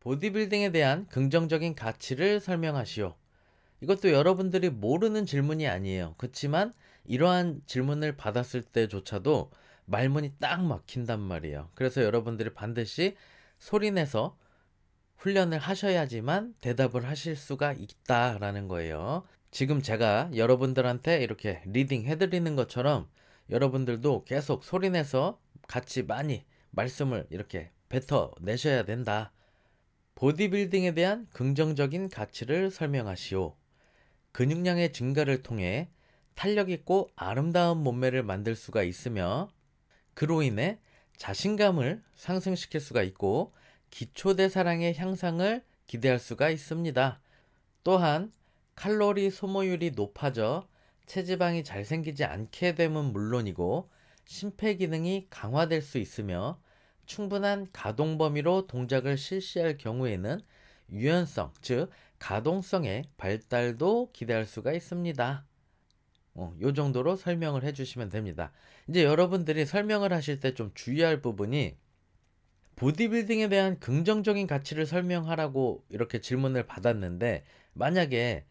보디빌딩에 대한 긍정적인 가치를 설명하시오. 이것도 여러분들이 모르는 질문이 아니에요. 그렇지만 이러한 질문을 받았을 때조차도 말문이 딱 막힌단 말이에요. 그래서 여러분들이 반드시 소리내서 훈련을 하셔야지만 대답을 하실 수가 있다라는 거예요. 지금 제가 여러분들한테 이렇게 리딩 해드리는 것처럼 여러분들도 계속 소리내서 같이 많이 말씀을 이렇게 뱉어내셔야 된다. 보디빌딩에 대한 긍정적인 가치를 설명하시오. 근육량의 증가를 통해 탄력 있고 아름다운 몸매를 만들 수가 있으며 그로 인해 자신감을 상승시킬 수가 있고 기초대사량의 향상을 기대할 수가 있습니다. 또한 칼로리 소모율이 높아져 체지방이 잘 생기지 않게 됨은 물론이고 심폐기능이 강화될 수 있으며 충분한 가동 범위로 동작을 실시할 경우에는 유연성, 즉 가동성의 발달도 기대할 수가 있습니다. 요 정도로 설명을 해주시면 됩니다. 이제 여러분들이 설명을 하실 때 좀 주의할 부분이 보디빌딩에 대한 긍정적인 가치를 설명하라고 이렇게 질문을 받았는데 만약에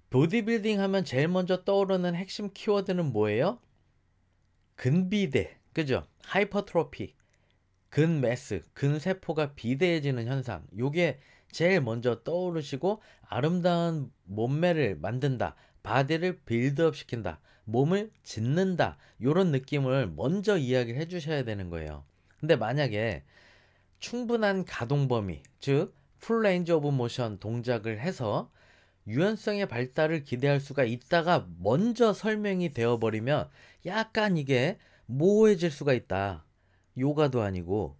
보디빌딩 하면 제일 먼저 떠오르는 핵심 키워드는 뭐예요? 근비대, 그죠? 하이퍼트로피, 근매스, 근세포가 비대해지는 현상. 요게 제일 먼저 떠오르시고 아름다운 몸매를 만든다. 바디를 빌드업 시킨다. 몸을 짓는다. 요런 느낌을 먼저 이야기를 해주셔야 되는 거예요. 근데 만약에 충분한 가동 범위, 즉 풀 레인지 오브 모션 동작을 해서 유연성의 발달을 기대할 수가 있다가 먼저 설명이 되어버리면 약간 이게 모호해질 수가 있다. 요가도 아니고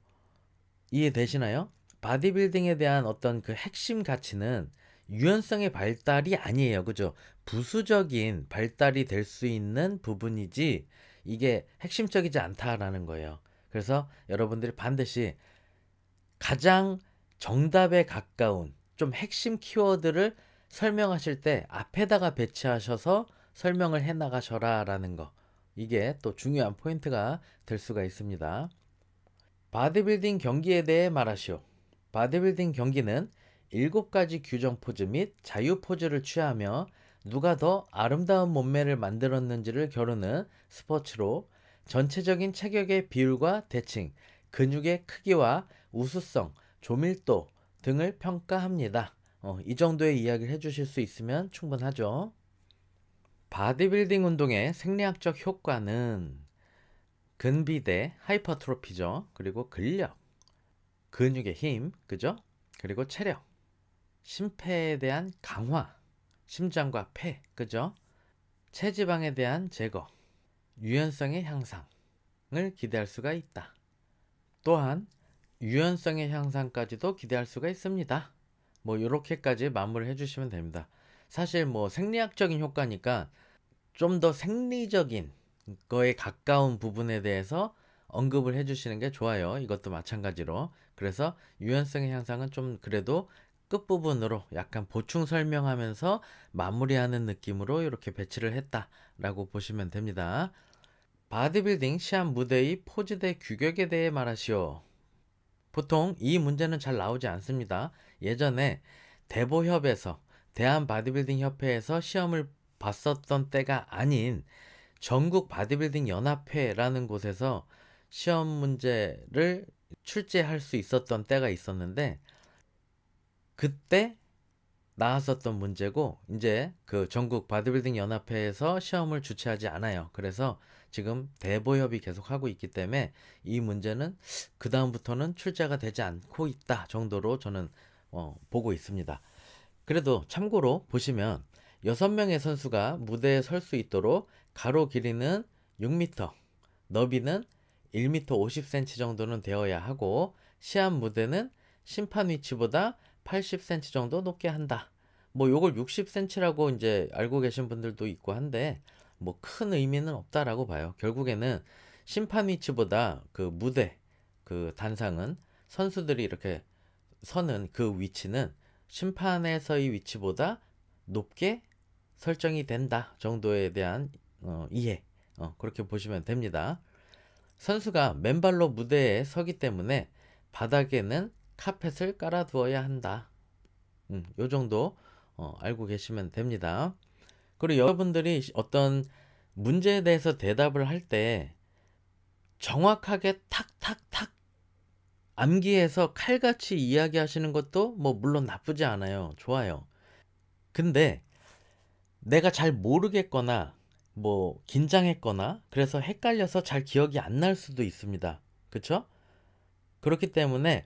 이해되시나요? 바디빌딩에 대한 어떤 그 핵심 가치는 유연성의 발달이 아니에요. 그죠? 부수적인 발달이 될 수 있는 부분이지 이게 핵심적이지 않다라는 거예요. 그래서 여러분들이 반드시 가장 정답에 가까운 좀 핵심 키워드를 설명하실 때 앞에다가 배치하셔서 설명을 해 나가셔라 라는 거. 이게 또 중요한 포인트가 될 수가 있습니다. 바디빌딩 경기에 대해 말하시오. 바디빌딩 경기는 7가지 규정 포즈 및 자유 포즈를 취하며 누가 더 아름다운 몸매를 만들었는지를 겨루는 스포츠로 전체적인 체격의 비율과 대칭, 근육의 크기와 우수성, 조밀도 등을 평가합니다. 이 정도의 이야기를 해주실 수 있으면 충분하죠. 바디빌딩 운동의 생리학적 효과는 근비대, 하이퍼트로피죠. 그리고 근력, 근육의 힘, 그죠? 그리고 체력, 심폐에 대한 강화, 심장과 폐, 그죠? 체지방에 대한 제거, 유연성의 향상을 기대할 수가 있다. 또한 유연성의 향상까지도 기대할 수가 있습니다. 뭐 이렇게까지 마무리를 해주시면 됩니다. 사실 뭐 생리학적인 효과니까 좀 더 생리적인 거에 가까운 부분에 대해서 언급을 해주시는 게 좋아요. 이것도 마찬가지로. 그래서 유연성의 향상은 좀 그래도 끝부분으로 약간 보충 설명하면서 마무리하는 느낌으로 이렇게 배치를 했다라고 보시면 됩니다. 바디빌딩 시합 무대의 포즈대 규격에 대해 말하시오. 보통 이 문제는 잘 나오지 않습니다. 예전에 대보협에서 대한 바디빌딩 협회에서 시험을 봤었던 때가 아닌 전국 바디빌딩 연합회라는 곳에서 시험 문제를 출제할 수 있었던 때가 있었는데 그때 나왔었던 문제고 이제 그 전국 바디빌딩 연합회에서 시험을 주최하지 않아요. 그래서 지금 대보협이 계속 하고 있기 때문에 이 문제는 그 다음부터는 출제가 되지 않고 있다 정도로 저는 보고 있습니다. 그래도 참고로 보시면 6명의 선수가 무대에 설 수 있도록 가로 길이는 6m, 너비는 1m 50cm 정도는 되어야 하고 시합 무대는 심판 위치보다 80cm 정도 높게 한다. 뭐 요걸 60cm라고 이제 알고 계신 분들도 있고 한데 뭐 큰 의미는 없다라고 봐요. 결국에는 심판 위치보다 그 무대 그 단상은 선수들이 이렇게 서는 그 위치는 심판에서의 위치보다 높게 설정이 된다 정도에 대한 이해 그렇게 보시면 됩니다. 선수가 맨발로 무대에 서기 때문에 바닥에는 카펫을 깔아두어야 한다. 요 정도 알고 계시면 됩니다. 그리고 여러분들이 어떤 문제에 대해서 대답을 할 때 정확하게 탁탁탁 암기해서 칼같이 이야기하시는 것도 뭐 물론 나쁘지 않아요. 좋아요. 근데 내가 잘 모르겠거나 뭐 긴장했거나 그래서 헷갈려서 잘 기억이 안 날 수도 있습니다. 그쵸? 그렇기 때문에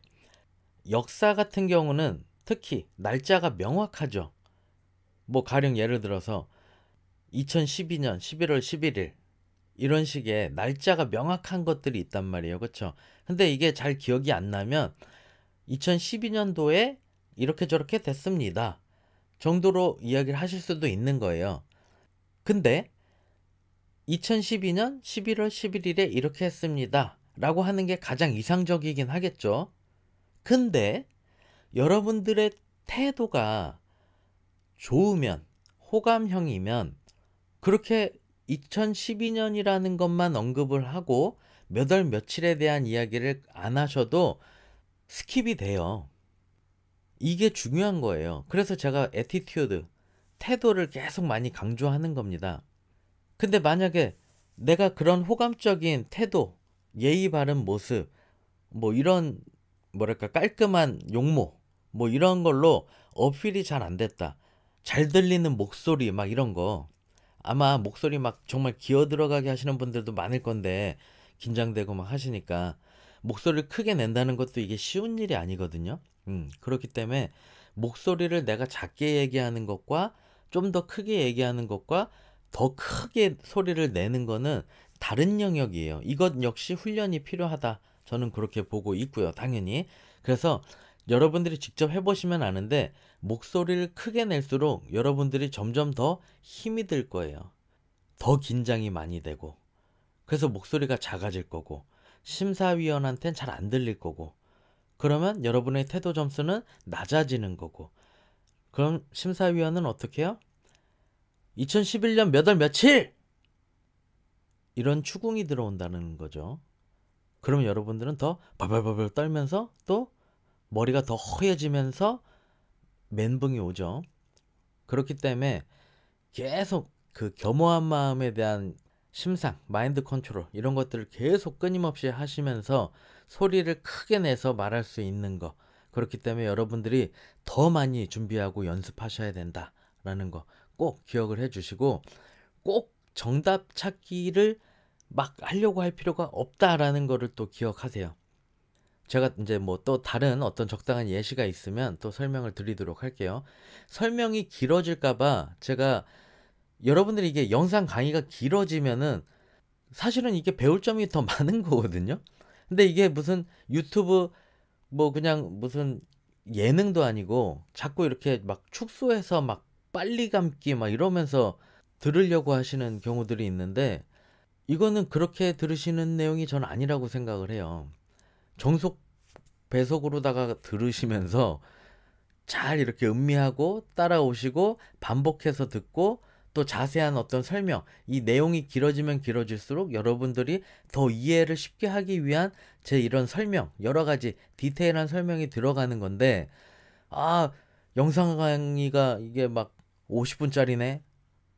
역사 같은 경우는 특히 날짜가 명확하죠. 뭐 가령 예를 들어서 2012년 11월 11일 이런 식의 날짜가 명확한 것들이 있단 말이에요. 그쵸? 근데 이게 잘 기억이 안 나면 2012년도에 이렇게 저렇게 됐습니다. 정도로 이야기를 하실 수도 있는 거예요. 근데 2012년 11월 11일에 이렇게 했습니다. 라고 하는 게 가장 이상적이긴 하겠죠. 근데 여러분들의 태도가 좋으면, 호감형이면 그렇게 2012년이라는 것만 언급을 하고 몇 월 며칠에 대한 이야기를 안 하셔도 스킵이 돼요. 이게 중요한 거예요. 그래서 제가 애티튜드, 태도를 계속 많이 강조하는 겁니다. 근데 만약에 내가 그런 호감적인 태도, 예의 바른 모습, 뭐 이런 뭐랄까 깔끔한 용모, 뭐 이런 걸로 어필이 잘 안 됐다. 잘 들리는 목소리 막 이런 거. 아마 목소리 막 정말 기어 들어가게 하시는 분들도 많을 건데 긴장되고 막 하시니까 목소리를 크게 낸다는 것도 이게 쉬운 일이 아니거든요. 그렇기 때문에 목소리를 내가 작게 얘기하는 것과 좀 더 크게 얘기하는 것과 더 크게 소리를 내는 거는 다른 영역이에요. 이것 역시 훈련이 필요하다. 저는 그렇게 보고 있고요. 당연히. 그래서 여러분들이 직접 해보시면 아는데 목소리를 크게 낼수록 여러분들이 점점 더 힘이 들 거예요. 더 긴장이 많이 되고. 그래서 목소리가 작아질 거고 심사위원한테는 잘 안 들릴 거고 그러면 여러분의 태도 점수는 낮아지는 거고 그럼 심사위원은 어떻게 해요? 2011년 몇 월 며칠! 이런 추궁이 들어온다는 거죠. 그러면 여러분들은 더 벌벌벌 떨면서 또 머리가 더 허해지면서 멘붕이 오죠. 그렇기 때문에 계속 그 겸허한 마음에 대한 심상, 마인드 컨트롤 이런 것들을 계속 끊임없이 하시면서 소리를 크게 내서 말할 수 있는 거. 그렇기 때문에 여러분들이 더 많이 준비하고 연습하셔야 된다라는 거 꼭 기억을 해주시고 꼭 정답 찾기를 막 하려고 할 필요가 없다라는 거를 또 기억하세요. 제가 이제 뭐 또 다른 어떤 적당한 예시가 있으면 또 설명을 드리도록 할게요. 설명이 길어질까봐 제가 여러분들이 이게 영상 강의가 길어지면은 사실은 이게 배울 점이 더 많은 거거든요. 근데 이게 무슨 유튜브 뭐 그냥 무슨 예능도 아니고 자꾸 이렇게 막 축소해서 막 빨리 감기 막 이러면서 들으려고 하시는 경우들이 있는데 이거는 그렇게 들으시는 내용이 전 아니라고 생각을 해요. 정속 배속으로다가 들으시면서 잘 이렇게 음미하고 따라오시고 반복해서 듣고 또 자세한 어떤 설명, 이 내용이 길어지면 길어질수록 여러분들이 더 이해를 쉽게 하기 위한 제 이런 설명, 여러 가지 디테일한 설명이 들어가는 건데, 아, 영상 강의가 이게 막 50분짜리네?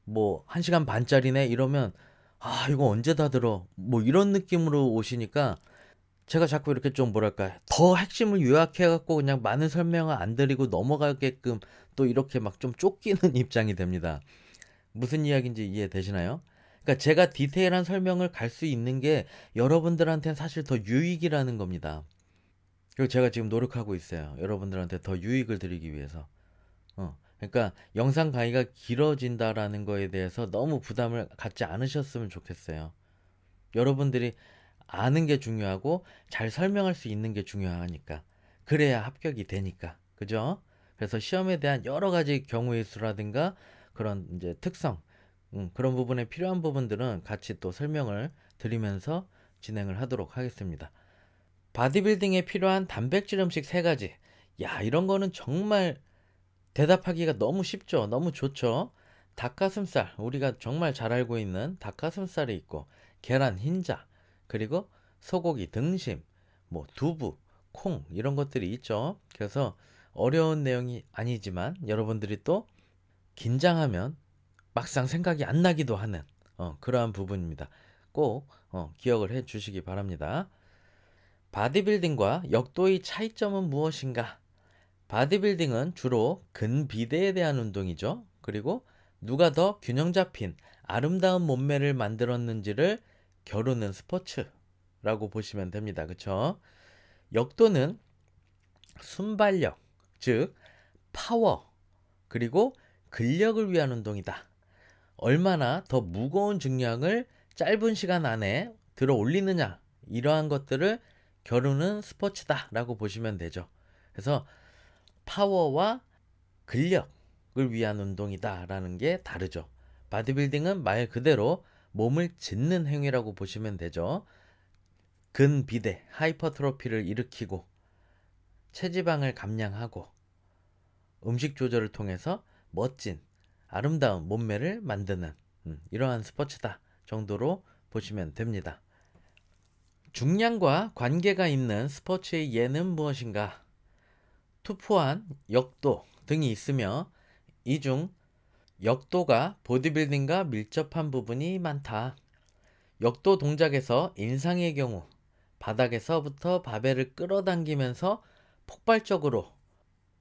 뭐 1시간 반짜리네? 이러면, 아, 이거 언제 다 들어? 뭐 이런 느낌으로 오시니까 제가 자꾸 이렇게 좀 뭐랄까 더 핵심을 요약해갖고 그냥 많은 설명을 안 드리고 넘어가게끔 또 이렇게 막 좀 쫓기는 입장이 됩니다. 무슨 이야기인지 이해되시나요? 그러니까 제가 디테일한 설명을 갈 수 있는 게 여러분들한테는 사실 더 유익이라는 겁니다. 그리고 제가 지금 노력하고 있어요. 여러분들한테 더 유익을 드리기 위해서. 그러니까 영상 강의가 길어진다라는 거에 대해서 너무 부담을 갖지 않으셨으면 좋겠어요. 여러분들이 아는 게 중요하고 잘 설명할 수 있는 게 중요하니까. 그래야 합격이 되니까. 그죠? 그래서 시험에 대한 여러 가지 경우의 수라든가 그런 이제 특성, 그런 부분에 필요한 부분들은 같이 또 설명을 드리면서 진행을 하도록 하겠습니다. 바디빌딩에 필요한 단백질 음식 3가지. 야, 이런 거는 정말 대답하기가 너무 쉽죠. 너무 좋죠. 닭가슴살, 우리가 정말 잘 알고 있는 닭가슴살이 있고 계란 흰자, 그리고 소고기 등심, 뭐 두부, 콩 이런 것들이 있죠. 그래서 어려운 내용이 아니지만 여러분들이 또 긴장하면 막상 생각이 안 나기도 하는 그러한 부분입니다. 꼭 기억을 해 주시기 바랍니다. 바디빌딩과 역도의 차이점은 무엇인가? 바디빌딩은 주로 근비대에 대한 운동이죠. 그리고 누가 더 균형 잡힌 아름다운 몸매를 만들었는지를 겨루는 스포츠라고 보시면 됩니다. 그쵸? 역도는 순발력, 즉 파워, 그리고 근력을 위한 운동이다. 얼마나 더 무거운 중량을 짧은 시간 안에 들어 올리느냐, 이러한 것들을 겨루는 스포츠다라고 보시면 되죠. 그래서 파워와 근력을 위한 운동이다라는 게 다르죠. 바디빌딩은 말 그대로 몸을 짓는 행위라고 보시면 되죠. 근비대, 하이퍼트로피를 일으키고 체지방을 감량하고 음식 조절을 통해서 멋진 아름다운 몸매를 만드는 이러한 스포츠다 정도로 보시면 됩니다. 중량과 관계가 있는 스포츠의 예는 무엇인가? 투포환, 역도 등이 있으며 이 중 역도가 보디빌딩과 밀접한 부분이 많다. 역도 동작에서 인상의 경우 바닥에서부터 바벨을 끌어당기면서 폭발적으로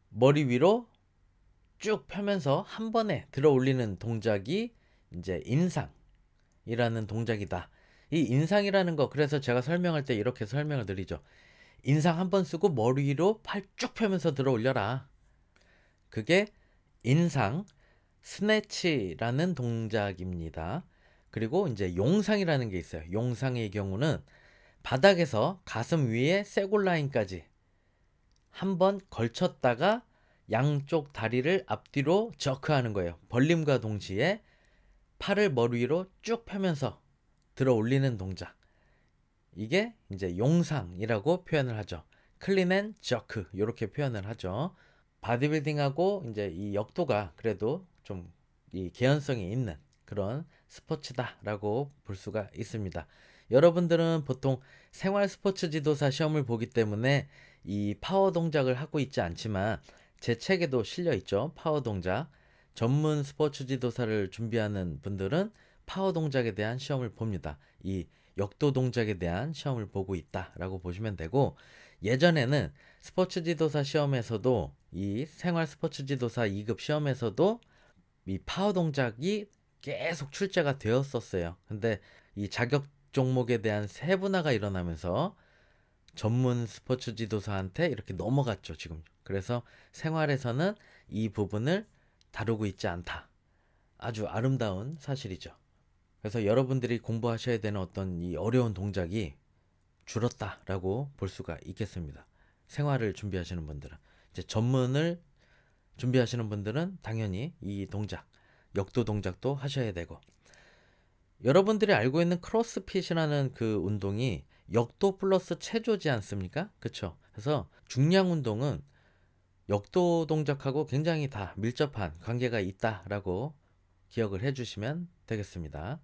머리 위로 쭉 펴면서 한 번에 들어 올리는 동작이 이제 인상이라는 동작이다. 이 인상이라는 거, 그래서 제가 설명할 때 이렇게 설명을 드리죠. 인상 한 번 쓰고 머리 위로 팔 쭉 펴면서 들어 올려라. 그게 인상 스네치라는 동작입니다. 그리고 이제 용상이라는 게 있어요. 용상의 경우는 바닥에서 가슴 위에 쇄골 라인까지 한 번 걸쳤다가 양쪽 다리를 앞뒤로 저크하는 거예요. 벌림과 동시에 팔을 머리 위로 쭉 펴면서 들어 올리는 동작. 이게 이제 용상이라고 표현을 하죠. 클린 앤 저크 이렇게 표현을 하죠. 바디빌딩하고 이제 이 역도가 그래도 좀 이 개연성이 있는 그런 스포츠다라고 볼 수가 있습니다. 여러분들은 보통 생활 스포츠 지도사 시험을 보기 때문에 이 파워 동작을 하고 있지 않지만 제 책에도 실려 있죠. 파워 동작. 전문 스포츠 지도사를 준비하는 분들은 파워 동작에 대한 시험을 봅니다. 이 역도 동작에 대한 시험을 보고 있다라고 보시면 되고, 예전에는 스포츠 지도사 시험에서도 이 생활 스포츠 지도사 2급 시험에서도 이 파워 동작이 계속 출제가 되었었어요. 근데 이 자격 종목에 대한 세분화가 일어나면서 전문 스포츠 지도사한테 이렇게 넘어갔죠, 지금. 그래서 생활에서는 이 부분을 다루고 있지 않다. 아주 아름다운 사실이죠. 그래서 여러분들이 공부하셔야 되는 어떤 이 어려운 동작이 줄었다라고 볼 수가 있겠습니다. 생활을 준비하시는 분들은. 이제 전문을 준비하시는 분들은 당연히 이 동작, 역도 동작도 하셔야 되고, 여러분들이 알고 있는 크로스핏이라는 그 운동이 역도 플러스 체조지 않습니까? 그쵸? 그래서 중량 운동은 역도 동작하고 굉장히 다 밀접한 관계가 있다라고 기억을 해주시면 되겠습니다.